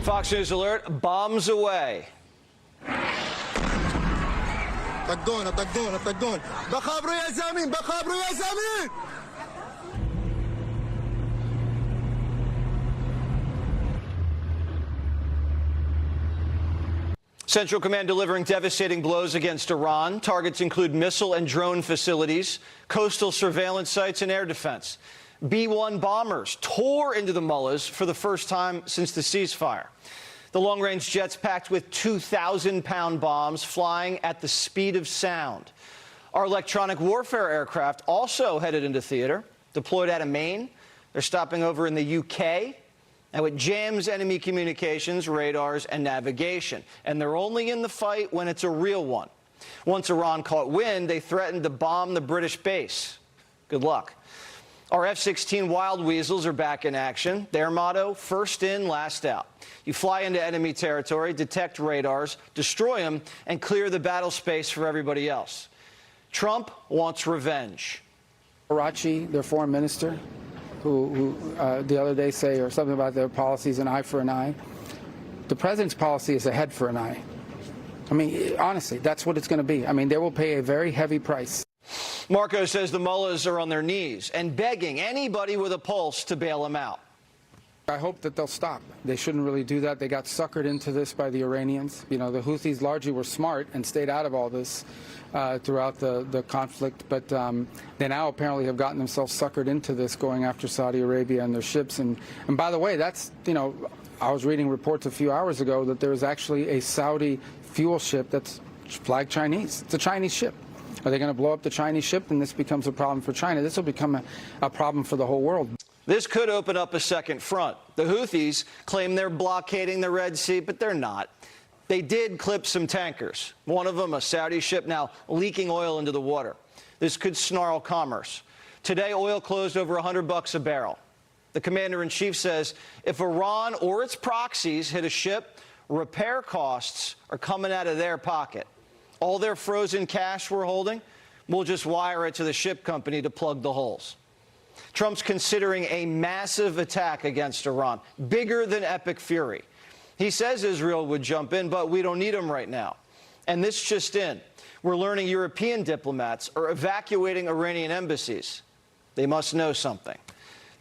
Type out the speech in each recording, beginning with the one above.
Fox News alert, bombs away. Central Command delivering devastating blows against Iran. Targets include missile and drone facilities, coastal surveillance sites, and air defense. B-1 bombers tore into the mullahs for the first time since the ceasefire. The long-range jets packed with 2,000-pound bombs flying at the speed of sound. Our electronic warfare aircraft also headed into theater, deployed out of Maine. They're stopping over in the UK. Now, it jams enemy communications, radars, and navigation. And they're only in the fight when it's a real one. Once Iran caught wind, they threatened to bomb the British base. Good luck. Our F-16 Wild Weasels are back in action. Their motto, first in, last out. You fly into enemy territory, detect radars, destroy them, and clear the battle space for everybody else. Trump wants revenge. Arachi, their foreign minister, who the other day say or something about their policies, an eye for an eye. The president's policy is a head for an eye. I mean, honestly, that's what it's going to be. I mean, they will pay a very heavy price. Marco says the mullahs are on their knees and begging anybody with a pulse to bail them out. I hope that they'll stop. They shouldn't really do that. They got suckered into this by the Iranians. You know, the Houthis largely were smart and stayed out of all this throughout the conflict. But they now apparently have gotten themselves suckered into this, going after Saudi Arabia and their ships. And by the way, that's, you know, I was reading reports a few hours ago that there is actually a Saudi fuel ship that's flagged Chinese. It's a Chinese ship. Are they going to blow up the Chinese ship? And this becomes a problem for China. This will become a problem for the whole world. This could open up a second front. The Houthis claim they're blockading the Red Sea, but they're not. They did clip some tankers. One of them, a Saudi ship, now leaking oil into the water. This could snarl commerce. Today, oil closed over $100 a barrel. The commander-in-chief says if Iran or its proxies hit a ship, repair costs are coming out of their pocket. All their frozen cash we're holding, we'll just wire it to the ship company to plug the holes. Trump's considering a massive attack against Iran, bigger than Epic Fury. He says Israel would jump in, but we don't need them right now. And this just in. We're learning European diplomats are evacuating Iranian embassies. They must know something.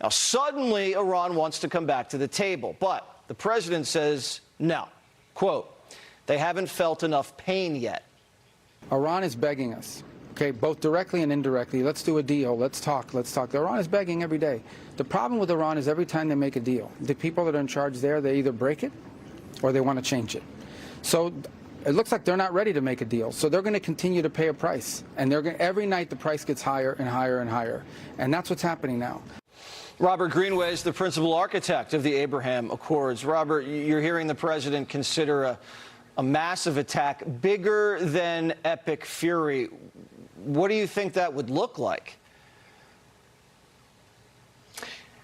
Now, suddenly, Iran wants to come back to the table, but the president says no. Quote, they haven't felt enough pain yet. Iran is begging us, okay, both directly and indirectly. Let's do a deal. Let's talk. Let's talk. Iran is begging every day. The problem with Iran is every time they make a deal, the people that are in charge there, they either break it or they want to change it. So it looks like they're not ready to make a deal. So they're going to continue to pay a price. And they're going every night the price gets higher and higher and higher. And that's what's happening now. Robert Greenway is the principal architect of the Abraham Accords. Robert, you're hearing the president consider a massive attack bigger than Epic Fury. What do you think that would look like?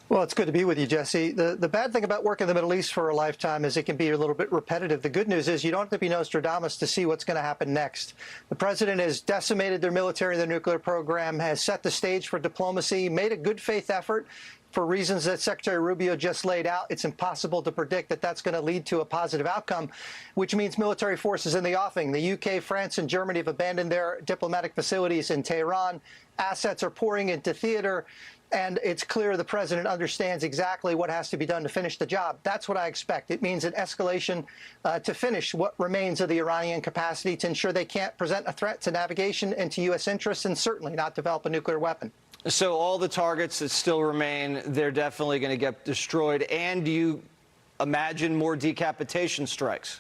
Well, it's good to be with you, Jesse. The bad thing about working in the Middle East for a lifetime is it can be a little bit repetitive. The good news is you don't have to be Nostradamus to see what's going to happen next. The president has decimated their military, their nuclear program, has set the stage for diplomacy, made a good faith effort. For reasons that Secretary Rubio just laid out, it's impossible to predict that that's going to lead to a positive outcome, which means military forces in the offing. The UK, France, and Germany have abandoned their diplomatic facilities in Tehran. Assets are pouring into theater, and it's clear the president understands exactly what has to be done to finish the job. That's what I expect. It means an escalation to finish what remains of the Iranian capacity to ensure they can't present a threat to navigation and to U.S. interests, and certainly not develop a nuclear weapon. So all the targets that still remain, they're definitely going to get destroyed. And do you imagine more decapitation strikes?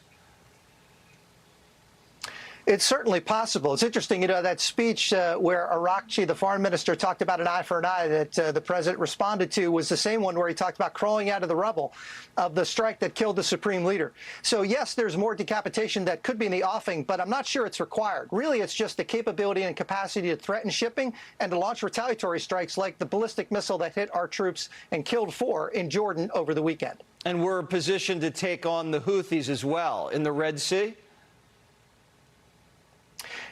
It's certainly possible. It's interesting, you know, that speech where Arachi, the foreign minister, talked about an eye for an eye that the president responded to was the same one where he talked about crawling out of the rubble of the strike that killed the supreme leader. So, yes, there's more decapitation that could be in the offing, but I'm not sure it's required. Really, it's just the capability and capacity to threaten shipping and to launch retaliatory strikes like the ballistic missile that hit our troops and killed 4 in Jordan over the weekend. And we're positioned to take on the Houthis as well in the Red Sea?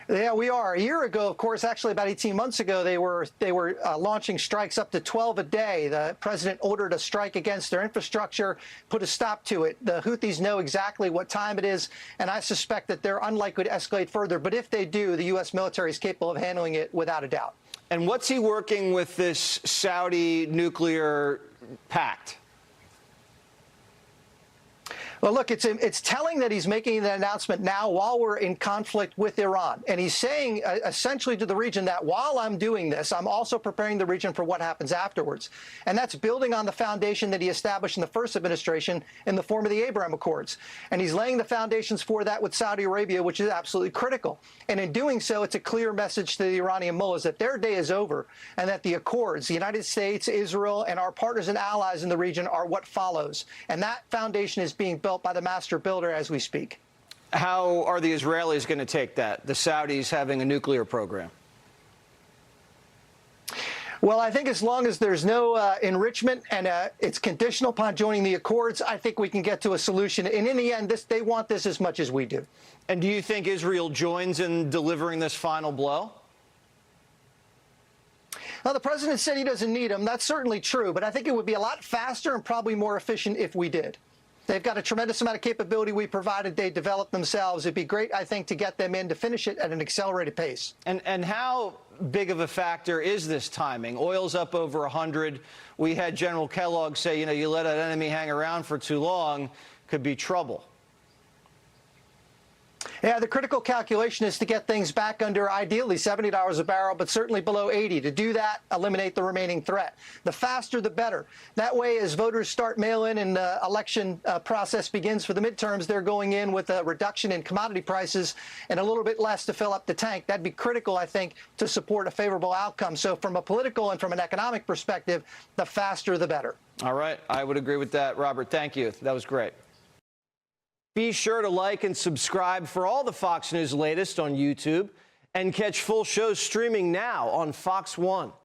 Yeah, we are. A year ago, of course, actually about 18 months ago, they were launching strikes up to 12 a day. The president ordered a strike against their infrastructure, put a stop to it. The Houthis know exactly what time it is, and I suspect that they're unlikely to escalate further. But if they do, the U.S. military is capable of handling it without a doubt. And what's he working with this Saudi nuclear pact? Well, look, it's telling that he's making that announcement now while we're in conflict with Iran. And he's saying essentially to the region that while I'm doing this, I'm also preparing the region for what happens afterwards. And that's building on the foundation that he established in the first administration in the form of the Abraham Accords. And he's laying the foundations for that with Saudi Arabia, which is absolutely critical. And in doing so, it's a clear message to the Iranian mullahs that their day is over and that the Accords, the United States, Israel, and our partners and allies in the region are what follows. And that foundation is being built by the master builder as we speak. How are the Israelis going to take that, the Saudis having a nuclear program? Well, I think as long as there's no enrichment and it's conditional upon joining the Accords, I think we can get to a solution. And in the end, they want this as much as we do. And do you think Israel joins in delivering this final blow? Well, the president said he doesn't need them. That's certainly true. But I think it would be a lot faster and probably more efficient if we did. They've got a tremendous amount of capability we provided. They developed themselves. It'd be great, I think, to get them in to finish it at an accelerated pace. And how big of a factor is this timing? Oil's up over 100. We had General Kellogg say, you know, you let an enemy hang around for too long, could be trouble. Yeah, the critical calculation is to get things back under ideally $70 a barrel, but certainly below 80. To do that, eliminate the remaining threat. The faster, the better. That way, as voters start mail-in and the election process begins for the midterms, they're going in with a reduction in commodity prices and a little bit less to fill up the tank. That'd be critical, I think, to support a favorable outcome. So from a political and from an economic perspective, the faster, the better. All right. I would agree with that, Robert. Thank you. That was great. Be sure to like and subscribe for all the Fox News latest on YouTube and catch full shows streaming now on Fox One.